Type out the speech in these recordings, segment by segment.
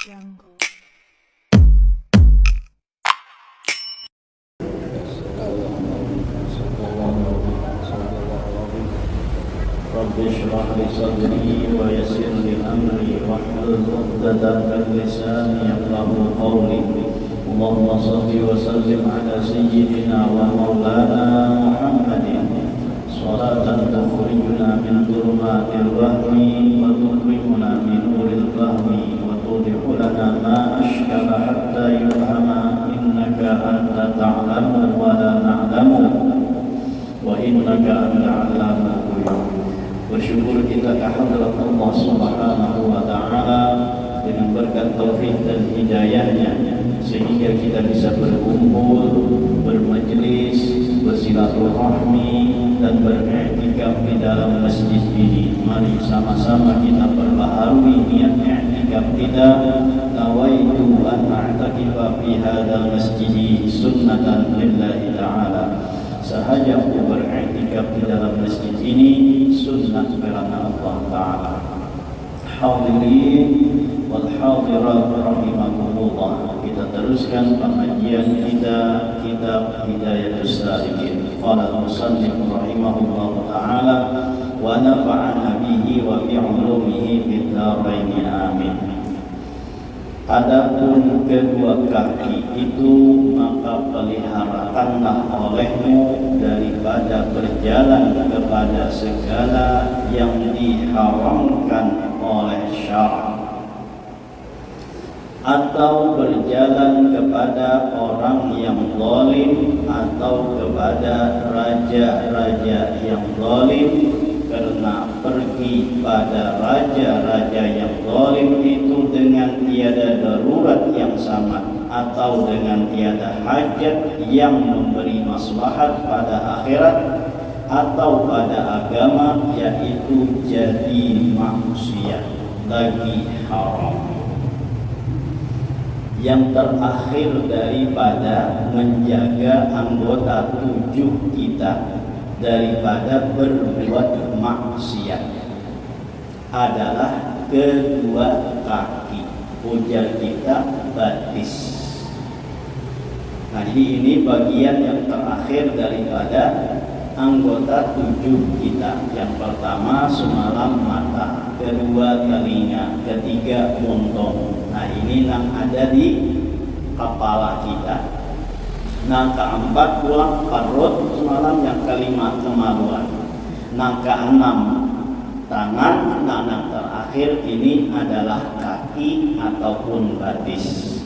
Jungle. رب اشرح لي صدري ويسر لي امري واحلل عقدة من لساني يفقهوا قولي اللهم صل وسلم على سيدنا ومولانا محمد صلاة تخرجنا من ظلمات الوهم وتكرمنا من نور الفهم وتوضح لنا ما أشكل حتى يفهم إنك أنت تعلم ولا نعلم وإنك أنت علام الغيوب. Bersyukur kita kehadrat Allah Subhanahu wa Ta'ala dengan berkat taufik dan hidayahnya sehingga kita bisa berkumpul, bermajlis, bersilaturahmi dan beriktikaf di dalam masjid ini. Mari sama-sama kita perbaharui niat i'tikaf kita. Nawaitu an a'takifa fi hadzal masjid sunnatan lillahi ta'ala. Sahaja aku beriktikaf di dalam masjid ini sunnah karena Allah Ta'ala. Hadirin wal hadirat rahimakumullah. Kita teruskan pengajian kita kitab Hidayatus Salikin. Qala al-musannif rahimahullah ta'ala wa nafa'ana bihi wa bi 'ulumihi fid dharain amin. Adapun kedua kaki itu maka peliharakanlah olehmu daripada berjalan kepada segala yang diharamkan oleh syara atau berjalan kepada orang yang zalim atau kepada raja-raja yang zalim, karena pergi pada raja-raja yang zalim itu dengan tiada darurat yang sama atau dengan tiada hajat yang memberi maslahat pada akhirat atau pada agama, yaitu jadi manusia lagi haram. Yang terakhir daripada menjaga anggota tubuh kita daripada berbuat maksiat adalah kedua kaki, ujar kita batis. Nah, jadi ini bagian yang terakhir daripada anggota tubuh kita. Yang pertama semalam mata, kedua telinga, ketiga muntung. Nah, ini yang ada di kepala kita. Nah, keempat tulang perut semalam, yang kelima kemaluan. Nah, keenam tangan. Nah, yang terakhir ini adalah kaki ataupun batis.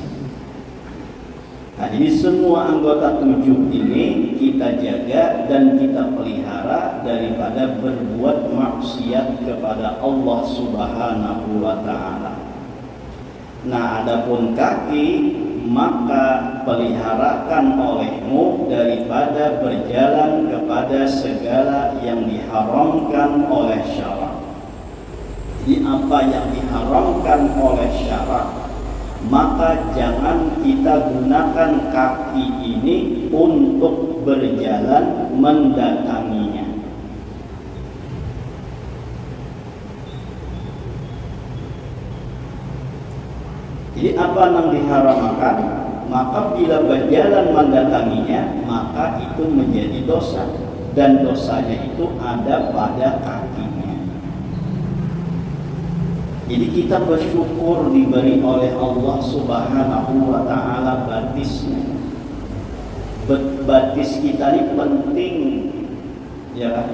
Nah, jadi semua anggota tubuh ini kita jaga dan kita pelihara daripada berbuat maksiat kepada Allah Subhanahu wa Ta'ala. Nah, adapun kaki maka peliharakan olehmu daripada berjalan kepada segala yang diharamkan oleh syara. Jadi apa yang diharamkan oleh syara, maka jangan kita gunakan kaki ini untuk berjalan mendatanginya. Jadi apa yang diharamkan, maka bila berjalan mendatanginya, maka itu menjadi dosa, dan dosanya itu ada pada kakinya. Jadi kita bersyukur diberi oleh Allah Subhanahu wa Ta'ala batisnya. Batis kita ini penting, ya kan?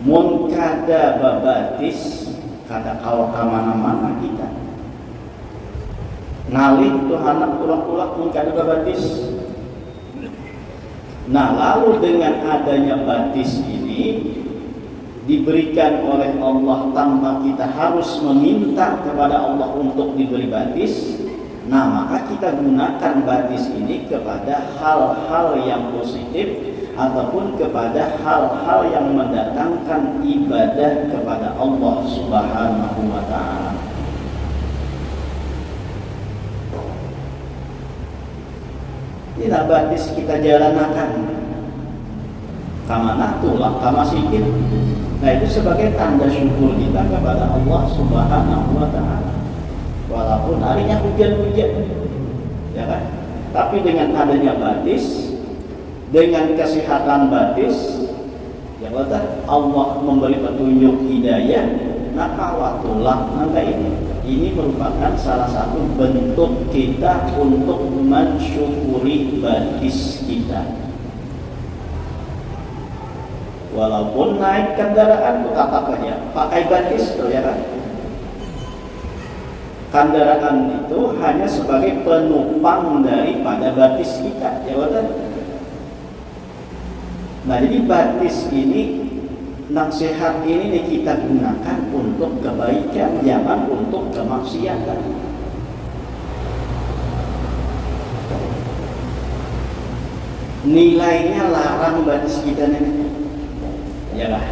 Mun kada babatis kada kawa kamana-mana kita. Ngalih itu anak ulak-ulak mun kada babatis. Nah, lalu dengan adanya batis ini diberikan oleh Allah tanpa kita harus meminta kepada Allah untuk diberi batis. Nah, maka kita gunakan batis ini kepada hal-hal yang positif ataupun kepada hal-hal yang mendatangkan ibadah kepada Allah Subhanahu wa Ta'ala. Tidak batis kita jalanakan kamana tulang kama sikit. Nah, itu sebagai tanda syukur kita kepada Allah Subhanahu wa Ta'ala. Walaupun harinya hujan-hujan, ya kan? Tapi dengan adanya batis, dengan kesehatan batis, ya Allah memberi petunjuk hidayah, maka watulah maka ini merupakan salah satu bentuk kita untuk mensyukuri batis kita. Walaupun naik kendaraan tetap aja pakai batis tuh, ya kan? Kendaraan itu hanya sebagai penumpang daripada batis kita, ya kan? Nah, jadi batis ini, nasihat ini kita gunakan untuk kebaikan, jangan untuk kemaksiatan. Nilainya larang batis kita nih, ya lah.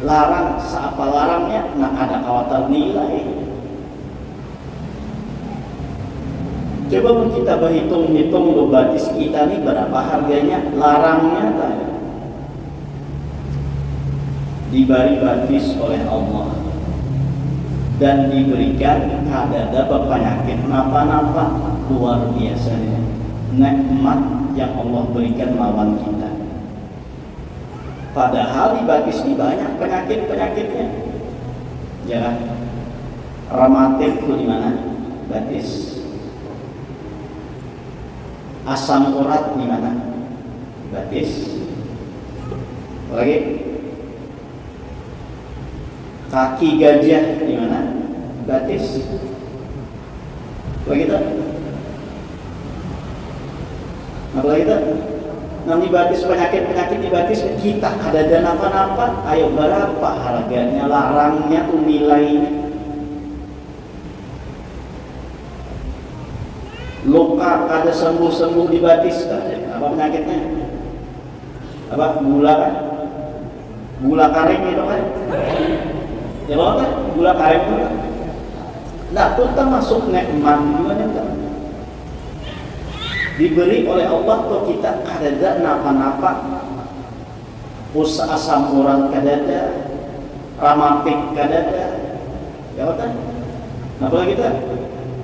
Larang, seapa larangnya? Nggak ada khawatir nilai. Coba kita berhitung-hitung batis kita nih berapa harganya, larangnya tadi. Diberi batis oleh Allah dan diberikan kadada penyakit napa-napa, luar biasa nih. Nikmat yang Allah berikan lawan kita. Padahal di batis ini banyak penyakit-penyakitnya. Ya kan? Rematik itu di mana? Batis. Asam urat di mana? Batis. Lagi? Kaki gajah di mana? Batis. Begitu? Apalagi itu? Nanti batis, penyakit-penyakit di batis kita ada napa-napa. Ayo berapa harganya, larangnya tuh nilainya. Luka kada sembuh-sembuh di batis, apa penyakitnya? Apa? Gula kan? Gula karing itu kan? Ya kan? Gula karing itu kan? Nah, itu termasuk nikmat juga nih kan? Diberi oleh Allah tuh kita kadada napa-napa, usaha asam urat kadada, ramatik kadada, ya kan? Apalagi kita?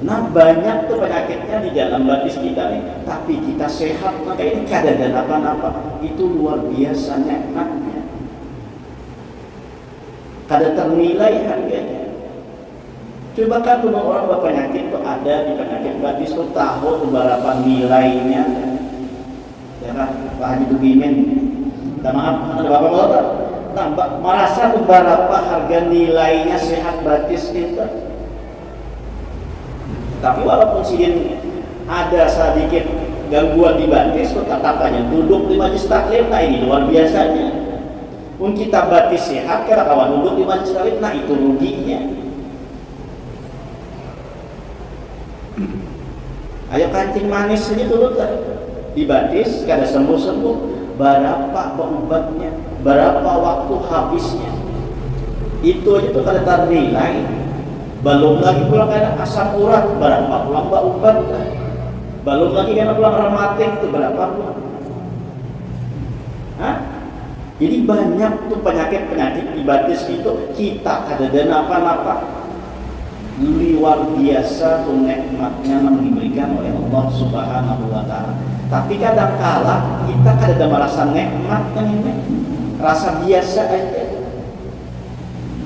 Nah, banyak tuh penyakitnya di dalam batis kita nih, tapi kita sehat, maka ini kadada napa-napa, itu luar biasa nikmatnya. Kada ternilai harganya. Coba kan tuh orang berpenyakit tuh ada di penyakit batis tuh tahu tuh berapa nilainya, ya kan? Pak Haji Tugimin, minta maaf, ada bapak-bapak, nah, merasa tuh berapa harga nilainya sehat batis kita. Tapi walaupun sidin ada sedikit gangguan di batis, tetap aja duduk di majlis taklim, nah ini luar biasanya. Pun kita batis sehat, karena kawan duduk di majlis taklim, nah itu ruginya. Ayo kancing manis ini dulu kan di batis, kada sembuh-sembuh, berapa obatnya, berapa waktu habisnya, itu aja tuh kada ternilai. Belum lagi pulang karena asam urat, berapa pulang obat, belum lagi karena pulang rematik itu berapa pulang. Hah? Jadi banyak tuh penyakit-penyakit di batis itu kita kada napa-napa. Luar biasa tuh nikmatnya yang diberikan oleh Allah Subhanahu wa Ta'ala. Tapi kadang kala kita kada merasa nikmat kan ini, rasa biasa aja.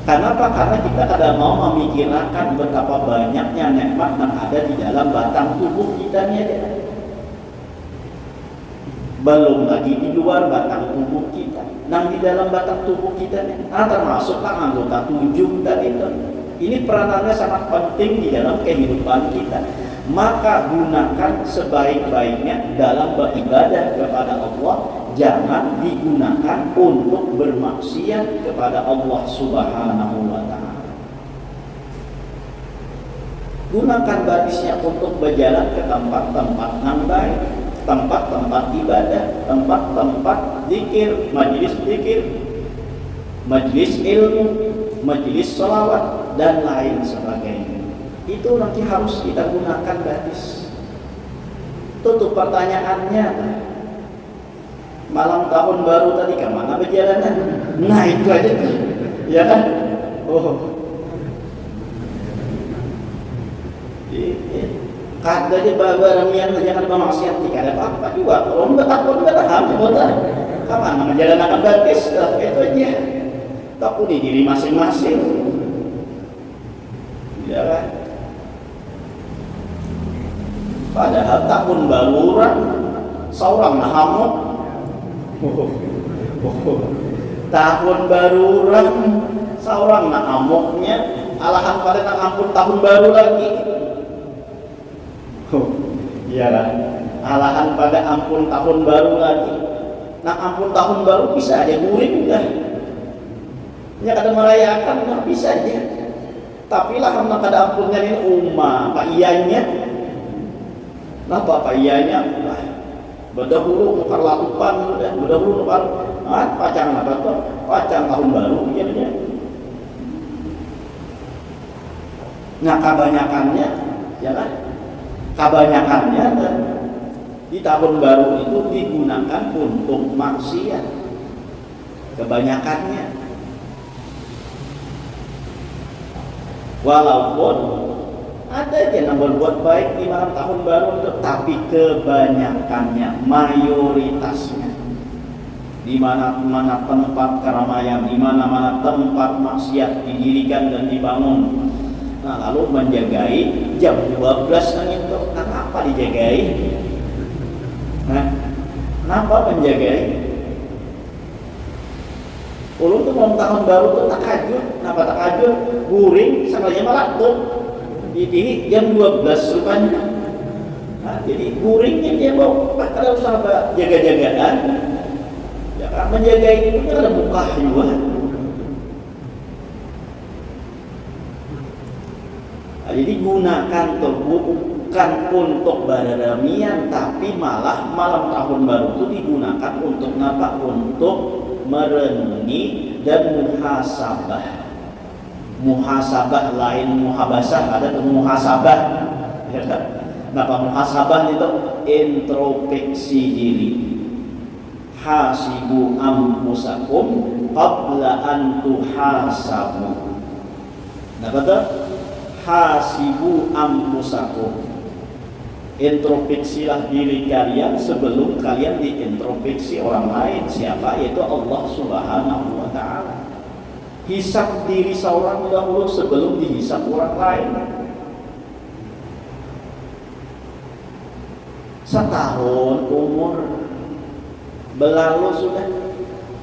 Kenapa? Karena kita kada mau memikirkan betapa banyaknya nikmat yang ada di dalam batang tubuh kita nih aja. Belum lagi di luar batang tubuh kita. Nah, di dalam batang tubuh kita nih, termasuk anggota 7 tadi itu. Ini peranannya sangat penting di dalam kehidupan kita. Maka gunakan sebaik-baiknya dalam beribadah kepada Allah. Jangan digunakan untuk bermaksiat kepada Allah Subhanahu wa Ta'ala. Gunakan batisnya untuk berjalan ke tempat-tempat yang baik, tempat-tempat ibadah, tempat-tempat zikir, majelis ilmu, majelis sholawat, dan lain sebagainya. Itu nanti harus kita gunakan batis. Tutup pertanyaannya, malam tahun baru tadi kemana perjalanan? Nah itu aja tuh, ya kan? Oh, Katanya baramian jangan bermaksiat jika ada apa-apa juga. Kalau enggak takut enggak ham betul. Kapan menjalankan batis itu aja. Takut di diri masing-masing. Ya kan? Padahal tahun baru seorang hamuk. Tahun baru seorang amoknya alahan pada nak ampun tahun baru lagi. Iya kan? Alahan pada ampun tahun baru lagi. Nak ampun tahun baru bisa aja guring dah. Ya kada merayakan mah bisa aja. Tapi lah nak kada ampunnya ini pak iyanya. Napa pak iyanya? Berdahulu nukar latupan, berdahulu nukar pacang apa tuh? Pacang tahun baru jadinya. Nah kebanyakannya, ya kan? Kebanyakannya di tahun baru itu digunakan untuk maksiat. Kebanyakannya, walaupun ada aja yang berbuat baik di malam tahun baru itu, tapi kebanyakannya, mayoritasnya, di mana-mana tempat keramaian, di mana-mana tempat maksiat didirikan dan dibangun. Nah, lalu menjagai jam 12 itu, kenapa dijagai? Nah, kenapa menjagai? Ulun tuh malam tahun baru tuh takajud, kenapa takajud? Guring, sekalinya malah tuh. Jadi jam 12 rupanya. Nah, jadi guringnya dia mau kalau usah jaga-jagaan. Ya kan menjaga itu kan ada muka juga. Nah, jadi gunakan tuh bukan untuk bararamian, tapi malah malam tahun baru itu digunakan untuk ngapa? Untuk merenungi dan muhasabah. Muhasabah lain muhabasah, ada tuh muhasabah. Ya kan? Kenapa muhasabah itu? Introspeksi diri. Hasibu anfusakum qabla an tuhasabu. Nah, betul? Hasibu anfusakum. Introspeksilah diri kalian sebelum kalian diintrospeksi orang lain. Siapa? Yaitu Allah Subhanahu wa ta'ala. Hisab diri seorang dahulu sebelum dihisab orang lain. Setahun umur berlalu sudah.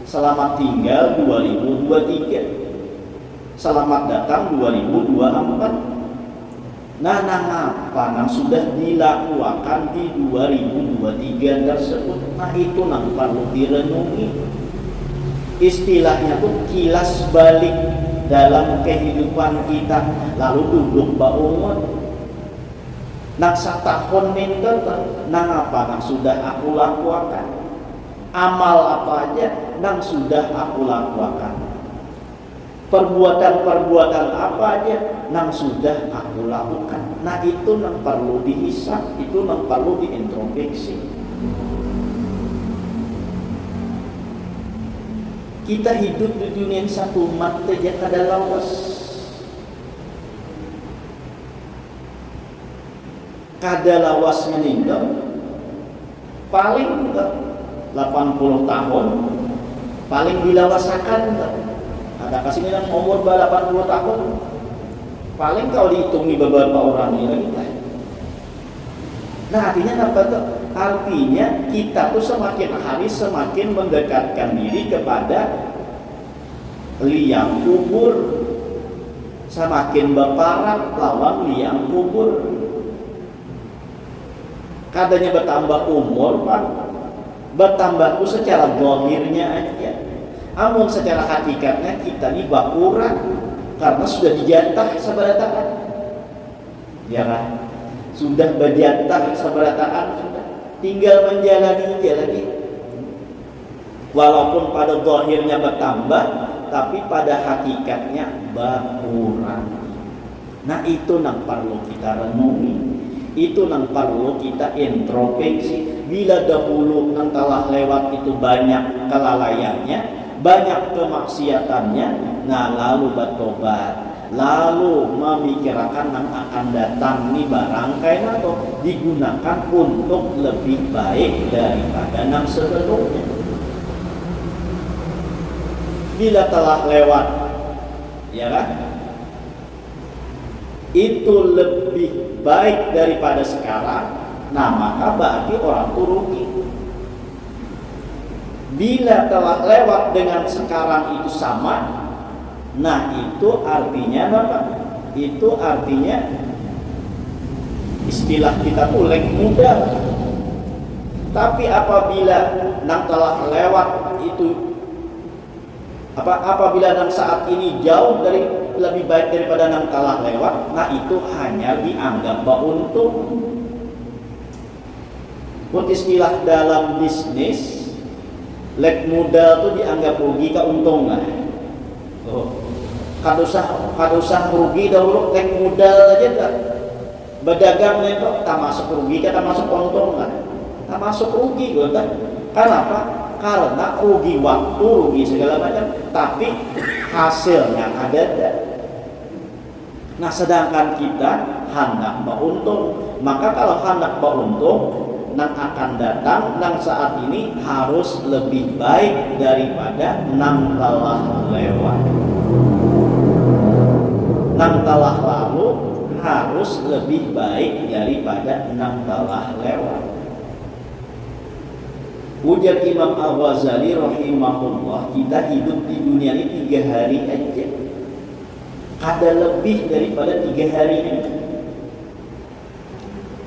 Selamat tinggal 2023. Selamat datang 2024. Nah apa yang sudah dilakukan di 2023 tersebut? Nah itu yang perlu direnungi. Istilahnya tuh kilas balik dalam kehidupan kita, lalu duduk bangun. Nak satahun minta, nang apa nang sudah aku lakukan? Amal apa aja nang sudah aku lakukan? Perbuatan-perbuatan apa aja nang sudah aku lakukan? Nah itu nang perlu dihisab, itu nang perlu diintrospeksi. Kita hidup di dunia satu umat saja kada lawas. Kada lawas meninggal paling 80 tahun, paling dilawasakan ada kasih yang umur 80 tahun, paling kalau dihitungi beberapa orang ini lagi. Nah artinya apa tuh? Artinya kita tuh semakin hari semakin mendekatkan diri kepada liang kubur, semakin berparat lawan liang kubur. Kadanya bertambah umur, Pak, bertambah tuh secara zahirnya aja. Amun secara hakikatnya kita ini bakuran karena sudah dijatah sabarataan. Ya kan? Sudah berjatah sabarataan, sudah tinggal menjalani aja lagi. Walaupun pada zahirnya bertambah, tapi pada hakikatnya berkurang. Nah itu yang perlu kita renungi, itu yang perlu kita introspeksi. Bila dahulu yang telah lewat itu banyak kelalaiannya, banyak kemaksiatannya, nah lalu bertobat, lalu memikirkan yang akan datang nih barang kain atau digunakan untuk lebih baik daripada yang sebelumnya. Bila telah lewat, ya kan, itu lebih baik daripada sekarang, nah maka berarti orang itu rugi. Bila telah lewat dengan sekarang itu sama, nah itu artinya apa? Itu artinya istilah kita tuh lek muda. Tapi apabila yang telah lewat itu apabila yang saat ini jauh dari lebih baik daripada yang telah lewat, nah itu hanya dianggap untung. Pun istilah dalam bisnis, lek modal itu dianggap rugi keuntungan. Kadusah rugi dahulu lek modal aja tak. Berdagang itu tak masuk rugi, kita masuk untung kan? Tak masuk rugi kan? Kenapa? Karena rugi waktu, rugi segala macam, tapi hasilnya ada. Nah sedangkan kita hendak beruntung, maka kalau hendak beruntung, yang akan datang, yang saat ini harus lebih baik daripada yang telah lewat. Yang telah lalu harus lebih baik daripada yang telah lewat. Ujar Imam Al-Ghazali rahimahullah, kita hidup di dunia ini 3 hari aja. Ada lebih daripada 3 hari aja.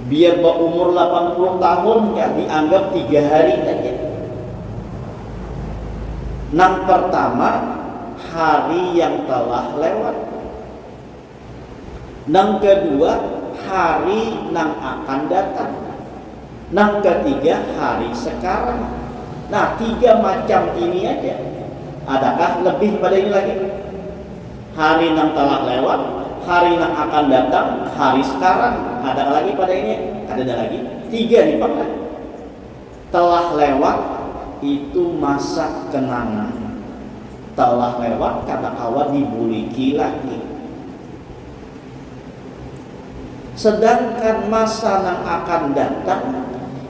Biar berumur 80 tahun ya dianggap 3 hari aja. Yang pertama, hari yang telah lewat. Yang kedua, hari yang akan datang. Yang ketiga, hari sekarang. Nah 3 macam ini aja. Adakah lebih pada ini lagi? Hari yang telah lewat, hari yang akan datang, hari sekarang. Ada lagi pada ini? Ada lagi? 3 nih Pak. Telah lewat itu masa kenangan. Telah lewat kata kawan dibuliki lagi. Sedangkan masa yang akan datang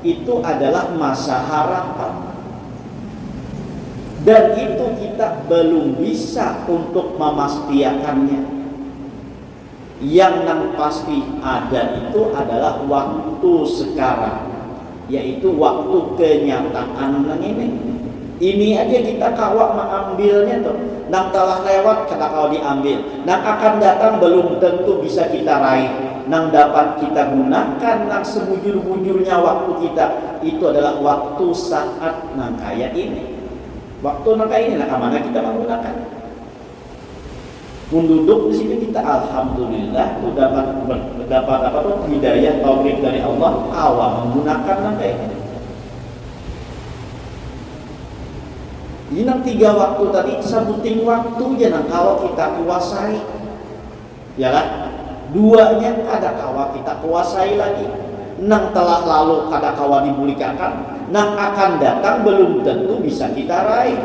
itu adalah masa harapan. Dan itu kita belum bisa untuk memastikannya. Yang pasti ada itu adalah waktu sekarang, yaitu waktu kenyataan yang ini. Ini aja kita kawak mengambilnya tuh. Yang telah lewat kata kau diambil. Yang akan datang belum tentu bisa kita raih. Yang dapat kita gunakan, yang sebujur-bujurnya waktu kita itu adalah waktu saat yang kayak ini. Waktu yang kayak ini lah kemana kita menggunakan. Duduk di sini kita alhamdulillah tuh dapat apa tuh hidayah taufik dari Allah awal menggunakan yang kayak ini. Ini 3 waktu tadi sebutin waktunya nah kalau kita kuasai, ya kan? 2-nya kada kawa kita kuasai lagi. Nang telah lalu kada kawa dibulikakan, nang akan datang belum tentu bisa kita raih.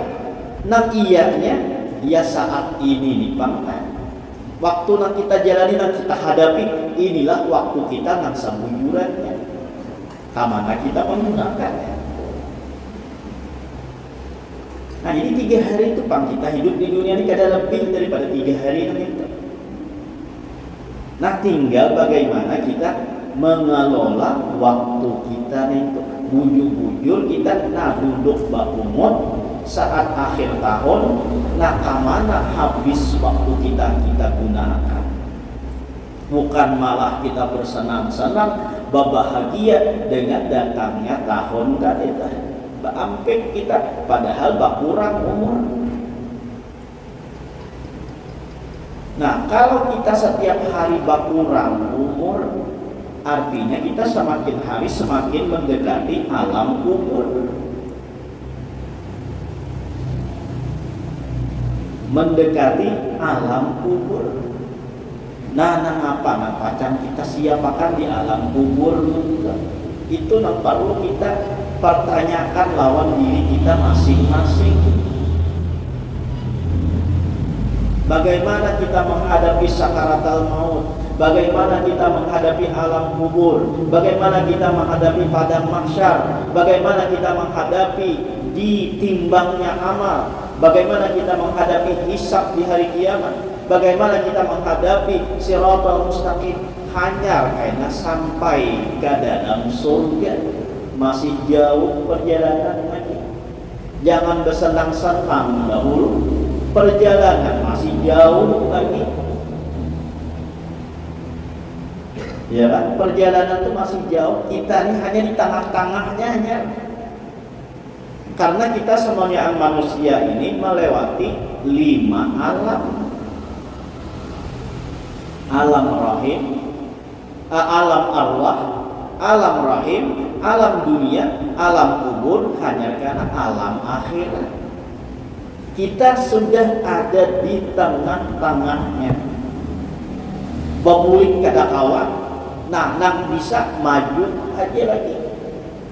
Nang iyanya ya saat ini dipangkat. Waktu nang kita jalani, nang kita hadapi, inilah waktu kita nang sambujurannya. Kamana kita menggunakannya. Nah ini 3 hari itu Pang, kita hidup di dunia ini kada lebih daripada 3 hari itu. Nah tinggal bagaimana kita mengelola waktu kita itu. Bujur-bujur kita nah duduk berumur saat akhir tahun, nah kemana habis waktu kita gunakan. Bukan malah kita bersenang-senang berbahagia dengan datangnya tahun tadi. Baampik kita padahal berkurang umur. Nah kalau kita setiap hari berkurang umur, artinya kita semakin hari semakin mendekati alam kubur. Mendekati alam kubur. Nah apa macam kita siapakan di alam kubur itu perlu kita pertanyakan lawan diri kita masing-masing. bagaimana kita menghadapi sakaratul maut, bagaimana kita menghadapi alam kubur, bagaimana kita menghadapi padang mahsyar, bagaimana kita menghadapi ditimbangnya amal, bagaimana kita menghadapi hisab di hari kiamat, bagaimana kita menghadapi siratal mustaqim. Hanya karena sampai ke dalam surga masih jauh perjalanan lagi. Jangan bersenang-senang dahulu, perjalanan masih jauh lagi. Ya kan? Perjalanan itu masih jauh. Kita ini hanya di tengah-tengahnya hanya. Karena kita semuanya manusia ini melewati 5 alam. Alam rahim, alam arwah, alam rahim, alam dunia, alam kubur, hanya karena alam akhirat. Kita sudah ada di tengah-tengahnya. Bebulik kada kawan, nah bisa maju aja lagi.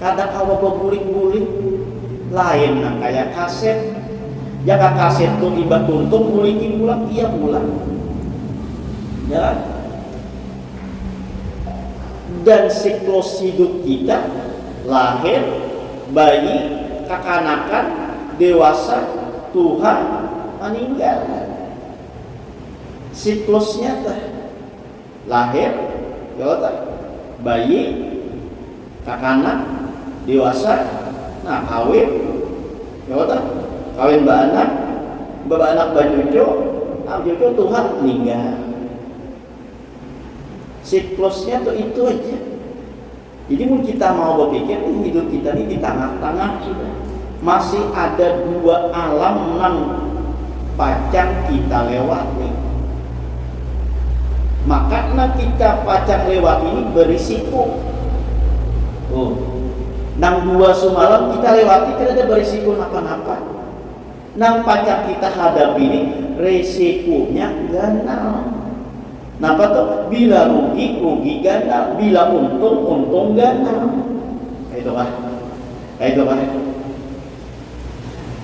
Kada kawa bebulik-bulik, lain nah kayak kaset. Jika kaset tuh iba tuntung, bulikin pulang, iya pulang. Ya. Dan siklus hidup kita, lahir, bayi, kekanakan, dewasa, Tuhan, meninggal. Siklusnya teh lahir, bayi, kakanak, dewasa, nah kawin, kawin baanak, bajujo, cucu Tuhan meninggal. Siklusnya tuh itu aja. Jadi mungkin kita mau berpikir hidup kita ini di tengah-tengah sudah. Masih ada 2 alam yang pacang kita lewati. Makanya kita pacang lewat ini berisiko. Nang 2 semalam kita lewati tidak ada berisiko apa-apa. Nang pacang kita hadapi ini resikonya ganal. Napa tuh? Bila rugi ganal, bila untung ganal. Itu kan?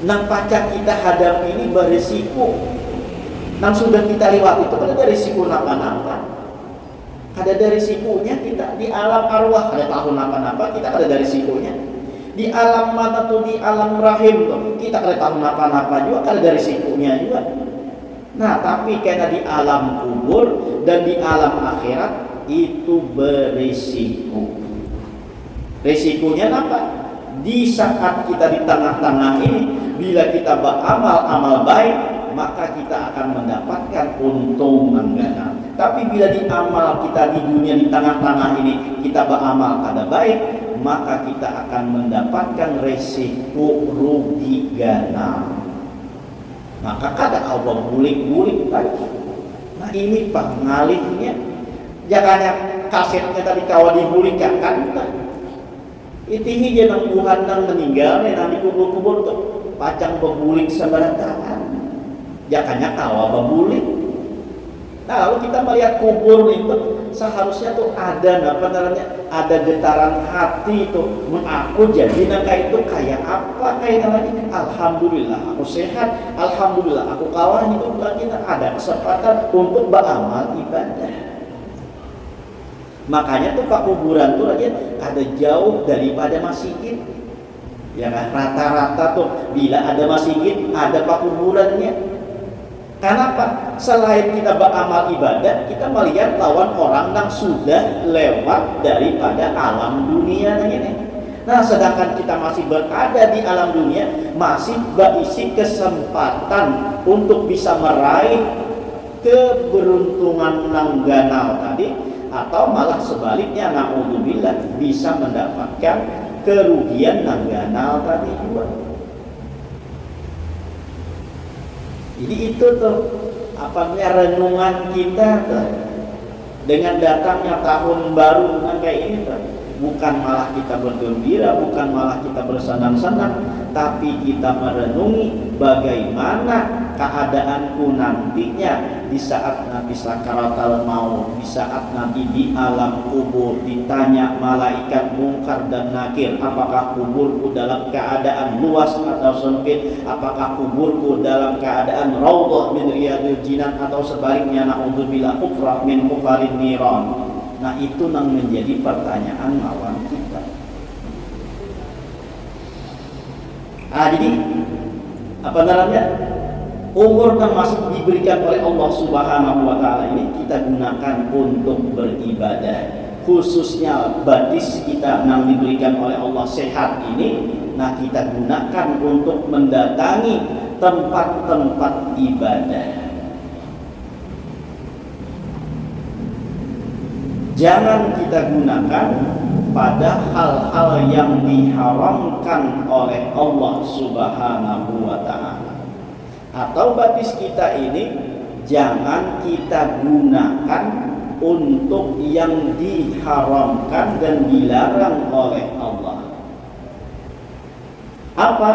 Nang pacak kita hadapi ini berisiko. Nang sudah kita lewati itu kan ada risiko napa-napa. Ada dari risikonya kita di alam arwah, ada tahu napa-napa, kita ada dari risikonya. Di alam mana tuh, di alam rahim tuh, kita ada tahu napa-napa juga, ada dari risikonya juga. Nah, tapi karena di alam kubur dan di alam akhirat itu berisiko. Risikonya apa? Di saat kita di tengah-tengah ini, bila kita beramal baik, maka kita akan mendapatkan untung mengganal. Tapi bila di amal kita di dunia di tengah-tengah ini kita beramal kada baik, maka kita akan mendapatkan resiko rugi ganal. Maka kada kau bulik-bulik tadi. Nah ini pengalihnya. Jangan kasetnya tadi kau dibulik kan? Itihi jangan Tuhan nang meninggal nanti kubur-kubur tuh pacang bebulik sebarangan. Jangannya kau bebulik. Nah lalu kita melihat kubur itu seharusnya tuh ada ada getaran hati itu mengaku jadi nangka itu kayak apa kayak lagi. Alhamdulillah aku sehat, alhamdulillah aku kawan itu lagi ada kesempatan untuk beramal ibadah. Makanya tuh pak kuburan tuh lagi ada jauh daripada masjid. Ya kan rata-rata tuh bila ada masjid ada pak kuburannya. Kenapa? Selain kita beramal ibadah, kita melihat lawan orang yang sudah lewat daripada alam dunia ini. Nah, sedangkan kita masih berada di alam dunia, masih berisi kesempatan untuk bisa meraih keberuntungan nang ganal tadi, atau malah sebaliknya, na'udzubillah, bisa mendapatkan kerugian nang ganal tadi juga. Jadi itu tuh renungan kita tuh dengan datangnya tahun baru dengan kayak ini tuh, bukan malah kita bergembira, bukan malah kita bersenang-senang, tapi kita merenungi bagaimana keadaanku nantinya di saat Nabi sakaratul maut, di saat Nabi di alam kubur, ditanya malaikat Munkar dan Nakir, apakah kuburku dalam keadaan luas atau sempit, apakah kuburku dalam keadaan raudhah min riyadil jinan atau sebaliknya, naudzubillah, hufrah min hufarin niran. Nah, itu yang menjadi pertanyaan lawan kita. Jadi apa namanya, umur yang masih diberikan oleh Allah Subhanahu wa Ta'ala ini kita gunakan untuk beribadah, khususnya batis kita yang diberikan oleh Allah sehat ini. Nah, kita gunakan untuk mendatangi tempat-tempat ibadah. Jangan kita gunakan pada hal-hal yang diharamkan oleh Allah Subhanahu wa Ta'ala. Atau batis kita ini jangan kita gunakan untuk yang diharamkan dan dilarang oleh Allah. Apa?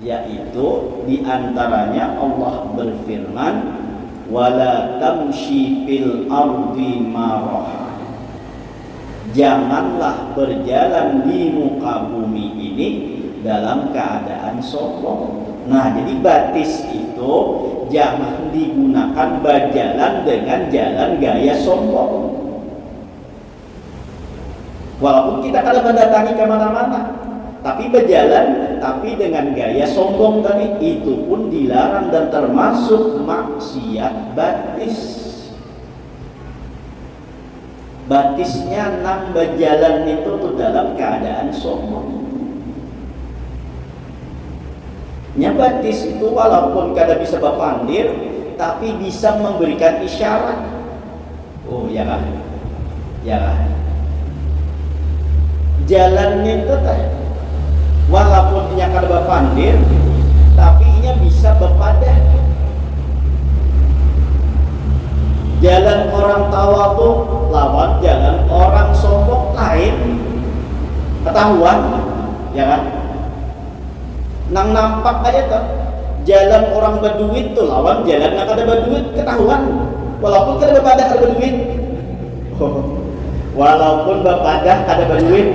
Yaitu diantaranya Allah berfirman, wala tamshi fil ardi maraha. Janganlah berjalan di muka bumi ini dalam keadaan sombong. Nah, jadi batis itu jangan digunakan berjalan dengan jalan gaya sombong. Walaupun kita kalau mendatangi kemana-mana, tapi berjalan tapi dengan gaya sombong tadi, itu pun dilarang dan termasuk maksiat batis. Batisnya nang berjalan itu tuh dalam keadaan sombong. Batis itu walaupun kada bisa berpandir, tapi bisa memberikan isyarat. Oh ya kan, ya kan. Jalannya itu walaupun ia kada berpandir, tapi ia bisa berpadah. Jalan orang tawadhu lawan jalan orang sombong lain, ketahuan, ya kan? Nang nampak aja tuh, jalan orang berduit tuh lawan jalan yang kada berduit, ketahuan. Walaupun kada berpadah kada berduit, walaupun berpadah kada berduit,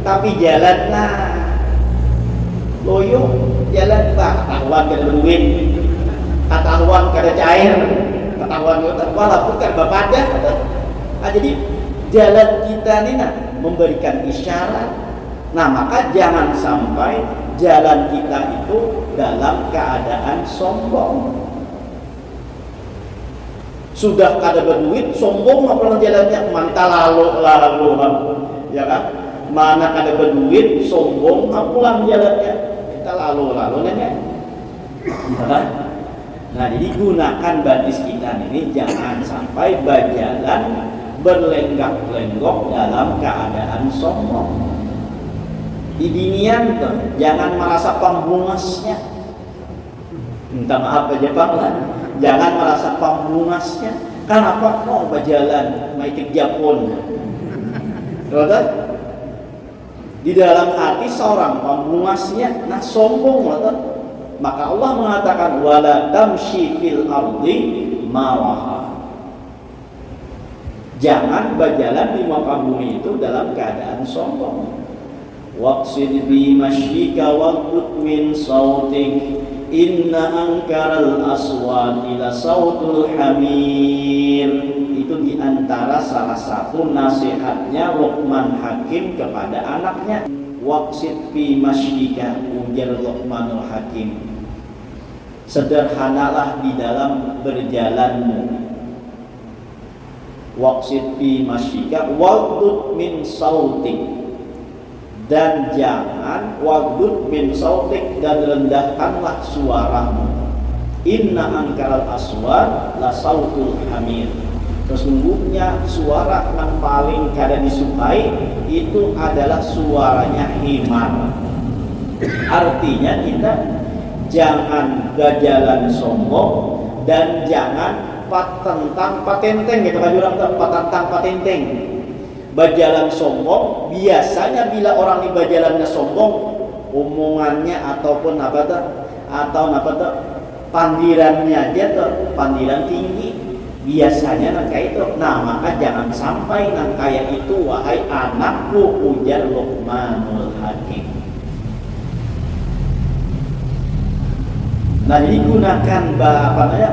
tapi jalan loyo, jalan ketahuan kada berduit, ketahuan kada cair, ketahuan walaupun kada berpadah. Jadi jalan kita ini memberikan isyarat. Nah, maka jangan sampai jalan kita itu dalam keadaan sombong. Sudah kada berduit, sombong apa jalannya, manta lalu, ya kan? Mana kada berduit, sombong apa jalannya, kita lalu nanya. Nah, jadi gunakan batis kita ini jangan sampai berjalan berlenggak-lenggok dalam keadaan sombong. Di dinian tuh, jangan merasa pembungasnya. Minta maaf aja Pak, jangan merasa pembungasnya. Kenapa mau berjalan maitik Japon? Betul? Di dalam hati seorang pembungasnya, nah sombong betul. Maka Allah mengatakan wala tamshi fil ardi maraha. Jangan berjalan di muka bumi itu dalam keadaan sombong. Waqsid bi mashyika waqud min sautik inna ankaral aswati la sautul hamir. Itu diantara salah satu nasihatnya Luqman Hakim kepada anaknya. Waqsid bi mashyika, ujar Luqmanul Hakim, sederhanalah di dalam berjalanmu. Waqsid bi mashyika waqud min sautik, dan jangan waghdud min sautik, dan rendahkanlah suaramu. Inna ankaral aswat la sautul hamir. Sesungguhnya suara yang paling kada disukai itu adalah suaranya himar. Artinya kita jangan berjalan sombong dan jangan patentang gitu kan, orang patentang patenteng. Berjalan sombong, biasanya bila orang di berjalannya sombong, omongannya ataupun pandirannya aja tuh pandiran tinggi biasanya nang kayak itu. Nah maka jangan sampai nang kayak itu wahai anakku, ujar Luqmanul Hakim. Nah jadi gunakan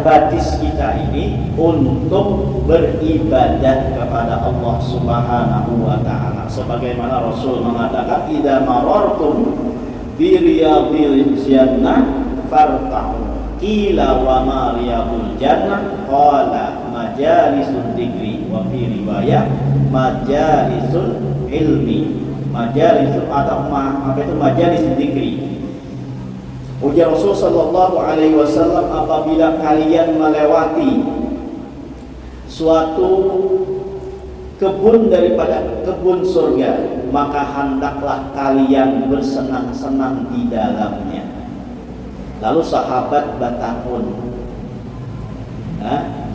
batis kita ini untuk beribadah kepada Allah Subhanahu wa Ta'ala. Sebagaimana Rasul mengatakan, idza marartum bi riyadil jannah fartahu. Qila wa ma riyadul jannah? Qala majalisul dzikri, wa fi riwayah majalisul ilmi. Majalisul atau majalis dzikri. Ujar Rasul sallallahu alaihi wasallam, apabila kalian melewati suatu kebun daripada kebun surga, maka hendaklah kalian bersenang-senang di dalamnya. Lalu sahabat batakun,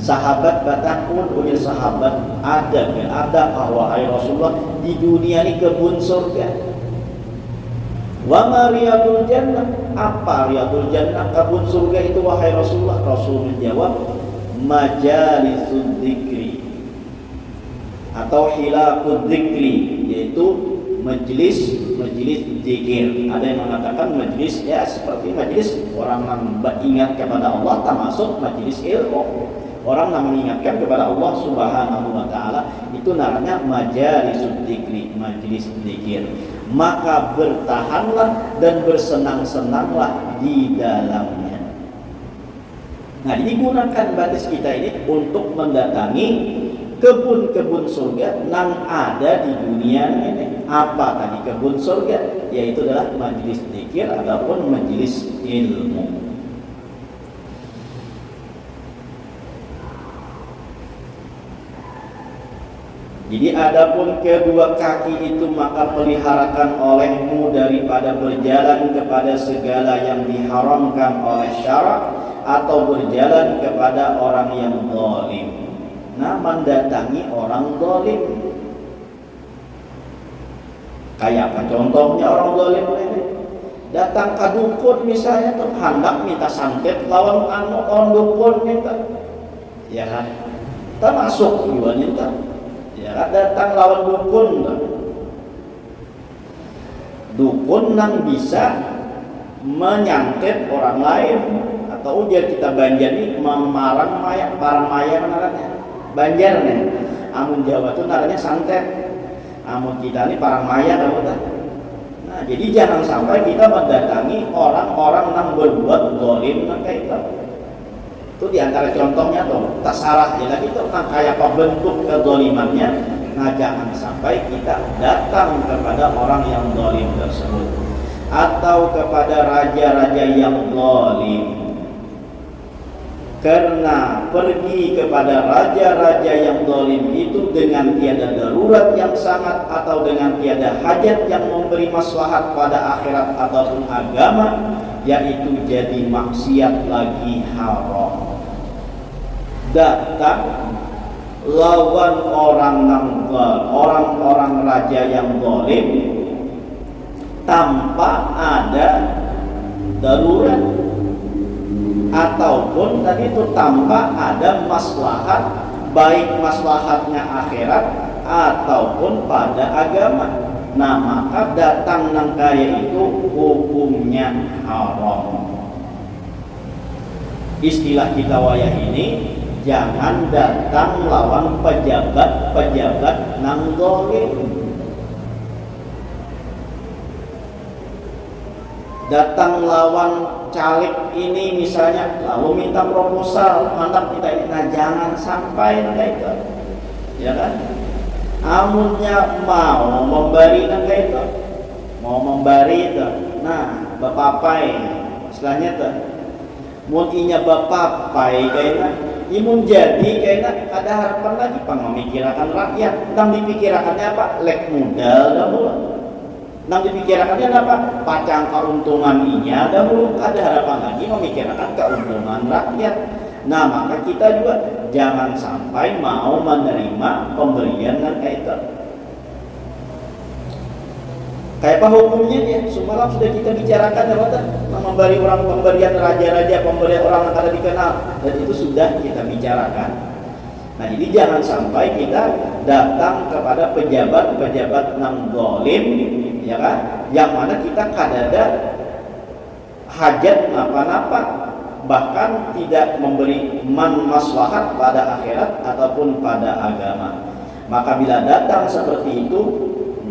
sahabat batakun, ujar sahabat, adakah wahai Rasulullah di dunia ini kebun surga? Wa ma riyadul jannah? Apa riyadul jannah, kebun surga itu wahai Rasulullah? Rasul menjawab, majalisul dzikri atau hilaqud dzikri, yaitu majelis zikir. Ada yang mengatakan majelis ya seperti majelis orang mengingat kepada Allah, termasuk majelis ilmu. Orang yang mengingatkan kepada Allah Subhanahu wa Ta'ala, itu namanya majalisul dzikri, majelis zikir. Maka bertahanlah dan bersenang-senanglah di dalamnya. Nah, digunakan batis kita ini untuk mendatangi kebun-kebun surga yang ada di dunia ini. Apa tadi kebun surga? Yaitu adalah majelis zikir ataupun majelis ilmu. Jadi adapun kedua kaki itu maka peliharakan olehmu daripada berjalan kepada segala yang diharamkan oleh syarak atau berjalan kepada orang yang zalim. Nah, mendatangi orang zalim. Kayak apa contohnya orang zalim ini? Datang ke dukun misalnya tuh hendak minta santet lawan orang dukun minta. Ya kan? Termasuk juga minta. Ya, datang lawan dukun yang bisa menyantet orang lain, atau ujar kita Banjar ini memarang maya, parang maya naranya Banjar nih, amun Jawa itu naranya santet, amun kita ini parang maya kan. Nah jadi jangan sampai kita mendatangi orang-orang yang berbuat zalim kayak itu. Itu diantara contohnya tuh tasarah ya lagi tuh kayak apa bentuk kezalimannya. Nah jangan sampai kita datang kepada orang yang zalim tersebut atau kepada raja-raja yang zalim, karena pergi kepada raja-raja yang zalim itu dengan tiada darurat yang sangat atau dengan tiada hajat yang memberi maslahat pada akhirat ataupun agama, yaitu jadi maksiat lagi haram. Datang lawan orang-orang raja yang zalim tanpa ada darurat ataupun tadi itu tanpa ada maslahat, baik maslahatnya akhirat ataupun pada agama. Nah maka datang nang kaya itu hukumnya haram. Istilah kita wayah ini, jangan datang lawan pejabat nang zalim. Datang lawan caleg ini misalnya, lalu minta proposal, mantap kita ini. Nah jangan sampai itu, ya kan? Amunnya mau memberi nangka itu, mau memberi itu. Nah bapapai, istilahnya tuh, mungkinnya bapapai kayaknya. Imun jadi kayaknya ada harapan lagi pang memikirkan rakyat. Nang dipikirkannya apa? Lek modal dahulu. Nang dipikirkannya apa? Pacang keuntungan inya dahulu. Ada harapan lagi memikirkan keuntungan rakyat. Nah maka kita juga jangan sampai mau menerima pemberian dan kayak itu. Kayak apa hukumnya dia? Semalam sudah kita bicarakan ya Pak, memberi orang pemberian raja-raja, pemberian orang yang kada dikenal, dan itu sudah kita bicarakan. Nah, jadi jangan sampai kita datang kepada pejabat-pejabat yang zalim, ya kan? Yang mana kita kadada hajat apa-apa, bahkan tidak memberi maslahat pada akhirat ataupun pada agama. Maka bila datang seperti itu,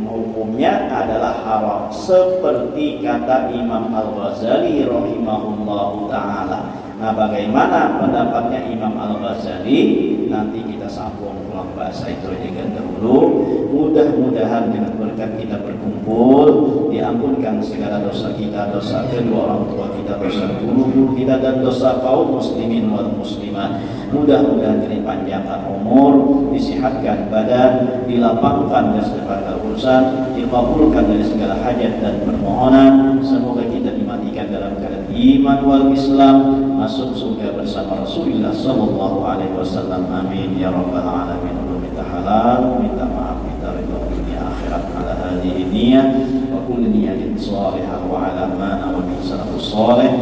hukumnya adalah haram, seperti kata Imam Al-Ghazali rahimahullahu ta'ala. Nah, bagaimana pendapatnya Imam Al-Ghazali? Nanti kita sambung ulang bahasa itu aja dahulu. Mudah-mudahan dengan berkat kita berkumpul, diampunkan segala dosa kita, dosa kedua orang tua kita, dosa guru kita, dan dosa kaum muslimin wal muslimat. Mudah-mudahan dipanjangkan umur, disihatkan badan, dilapangkan dari segala urusan, dikabulkan dari segala hajat dan permohonan. Semoga kita dimatikan dalam keadaan iman wal Islam, masuk surga bersama Rasulullah sallallahu alaihi wasallam. Amin ya rabbal alamin. Minta halal, minta maaf, minta ridha dunia akhirat ala hadhihi niyyah wa kulli niyyatin salihah wa ala ma nawa bi salafus salih.